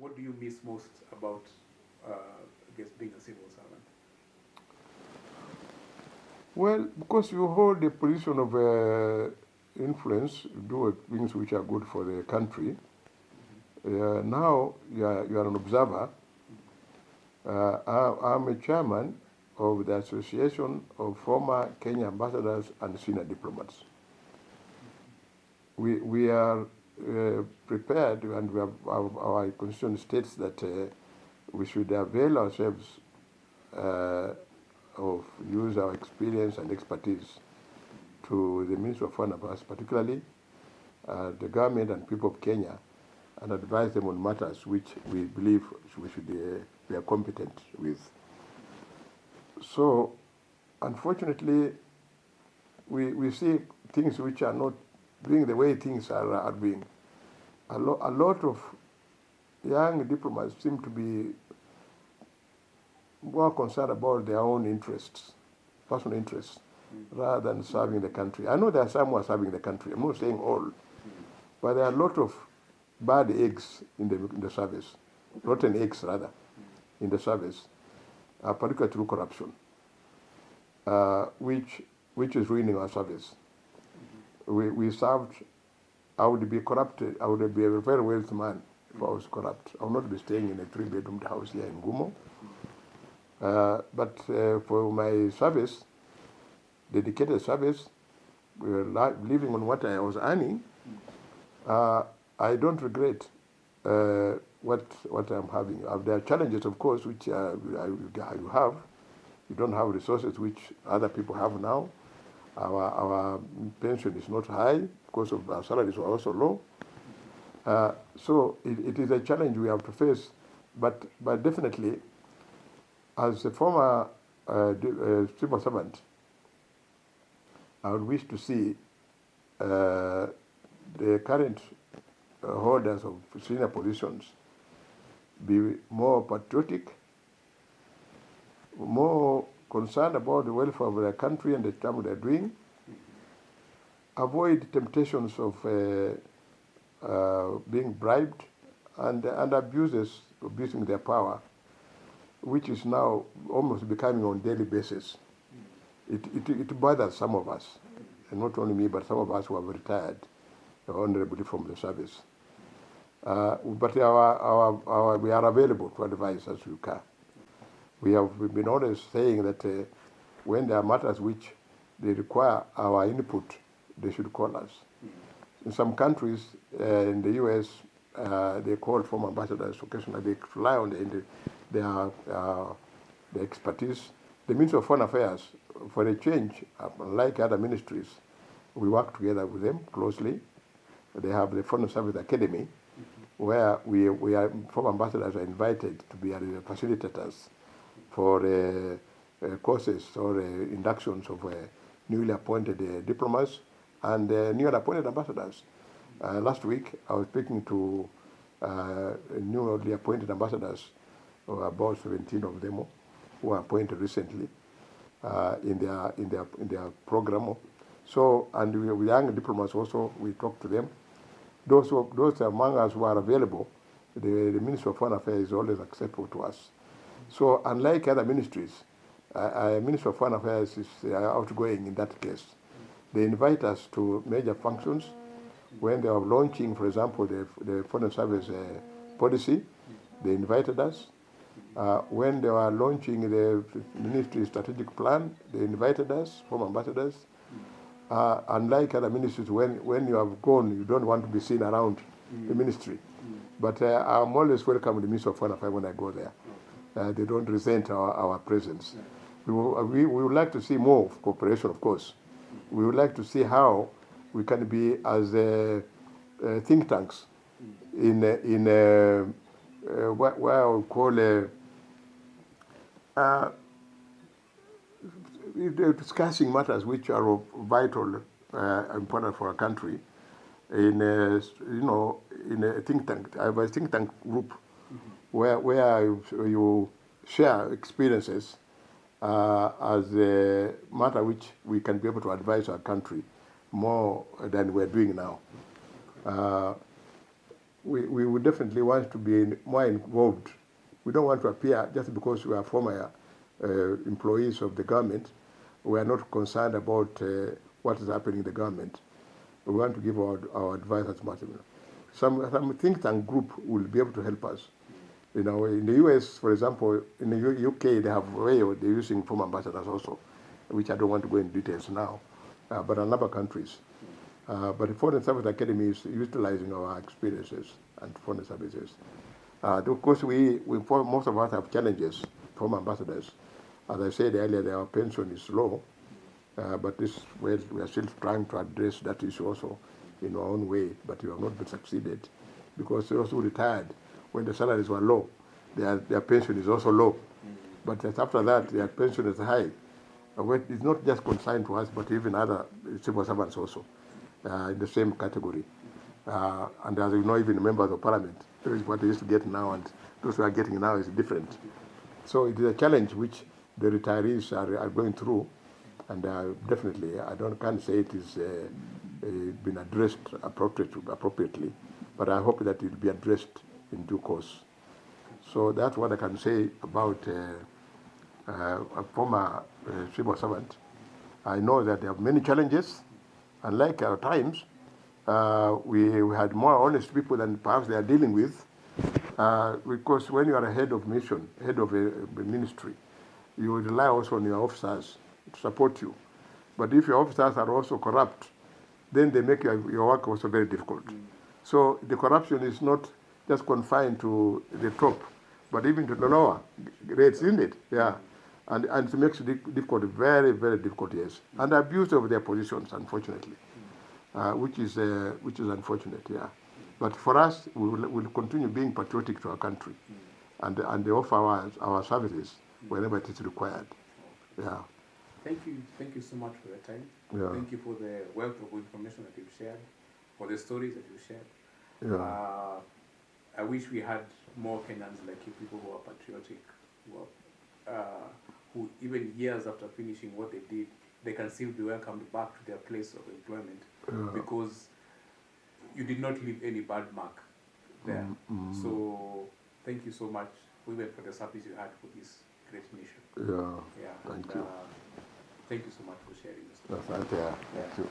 what do you miss most about, I guess, being a civil servant? Well, because you hold a position of influence, do things which are good for the country. Now you are an observer. I'm a chairman of the Association of Former Kenya Ambassadors and Senior Diplomats. We are prepared, and we have, our constitution states that we should avail ourselves of use our experience and expertise to the Ministry of Foreign Affairs, particularly the government and people of Kenya, and advise them on matters which we believe we are competent with. So, unfortunately, we see things which are not doing the way things are being. A lot of young diplomats seem to be more concerned about their own interests, personal interests, rather than serving the country. I know there are some who are serving the country. I'm not saying all, but there are a lot of bad eggs in the service, rotten eggs rather, in the service, particularly through corruption, which is ruining our service. We served. I would be corrupted. I would be a very wealthy man if I was corrupt. I would not be staying in a 3-bedroomed house here in Gumo. But for my service, dedicated service, we were living on what I was earning. I don't regret what I'm having. There are challenges, of course, which you have. You don't have resources which other people have now. Our pension is not high because of our salaries were also low. So it is a challenge we have to face. But definitely, as a former civil servant, I would wish to see the current holders of senior positions be more patriotic, more concerned about the welfare of their country and the job they're doing, avoid temptations of being bribed and abusing their power, which is now almost becoming on a daily basis. It bothers some of us, and not only me, but some of us who have retired honorably from the service. But we are available to advise as we can. We've been always saying that when there are matters which they require our input, they should call us. In some countries, in the US, they call former ambassadors occasionally. They rely on their expertise. The Ministry of Foreign Affairs, for a change, like other ministries, we work together with them closely. They have the Foreign Service Academy, where former ambassadors are invited to be facilitators for courses or inductions of newly appointed diplomats and newly appointed ambassadors. Last week, I was speaking to newly appointed ambassadors, about 17 of them who were appointed recently in their program. So, and with young diplomats also, we talk to them. Those among us who are available, the Ministry of Foreign Affairs is always acceptable to us. So, unlike other ministries, Ministry of Foreign Affairs is outgoing in that case. They invite us to major functions when they are launching, for example, the Foreign Service policy. They invited us. When they are launching the ministry strategic plan, they invited us, former ambassadors. Unlike other ministries, when you have gone, you don't want to be seen around the ministry. But I'm always welcome to the Ministry of Foreign Affairs when I go there. They don't resent our presence. We would like to see more cooperation, of course. We would like to see how we can be as think tanks in what I would call discussing matters which are of vital important for our country in a think tank. I have a think tank group where you share experiences as a matter which we can be able to advise our country more than we're doing now. we would definitely want to be more involved. We don't want to appear just because we are former employees of the government. We are not concerned about what is happening in the government. We want to give our advice as much. Some think tank group will be able to help us. You know, in the US, for example, in the UK, they have a way of they're using former ambassadors also, which I don't want to go into details now, but in other countries. But the Foreign Service Academy is utilizing our experiences and foreign services. Of course, most of us have challenges from ambassadors. As I said earlier, our pension is low, but we are still trying to address that issue also in our own way, but we have not been succeeded because they also retired when the salaries were low. Their pension is also low, but just after that, their pension is high. It's not just consigned to us, but even other civil servants also in the same category. And as you know, even members of parliament, what they used to get now and those who are getting now is different. So it is a challenge which the retirees are going through, and definitely can't say it is been addressed appropriately, but I hope that it will be addressed in due course. So that's what I can say about a former civil servant. I know that there are many challenges, and like our times, we had more honest people than perhaps they are dealing with, because when you are a head of mission, head of a ministry, you rely also on your officers to support you. But if your officers are also corrupt, then they make your work also very difficult. So the corruption is not just confined to the top, but even to the lower grades, isn't it? Yeah. And it makes it difficult, very, very difficult, yes. And abuse of their positions, unfortunately, which is unfortunate, yeah. But for us, we'll continue being patriotic to our country and offer our services whenever it is required. Yeah. Thank you so much for your time. Yeah. Thank you for the wealth of information that you've shared, for the stories that you've shared. Yeah. I wish we had more Kenyans like you, people who are patriotic, who even years after finishing what they did, they can still be welcomed back to their place of employment because you did not leave any bad mark there. So thank you so much, even for the service you had for this great nation. Yeah. Thank you. Thank you so much for sharing this. Thank you.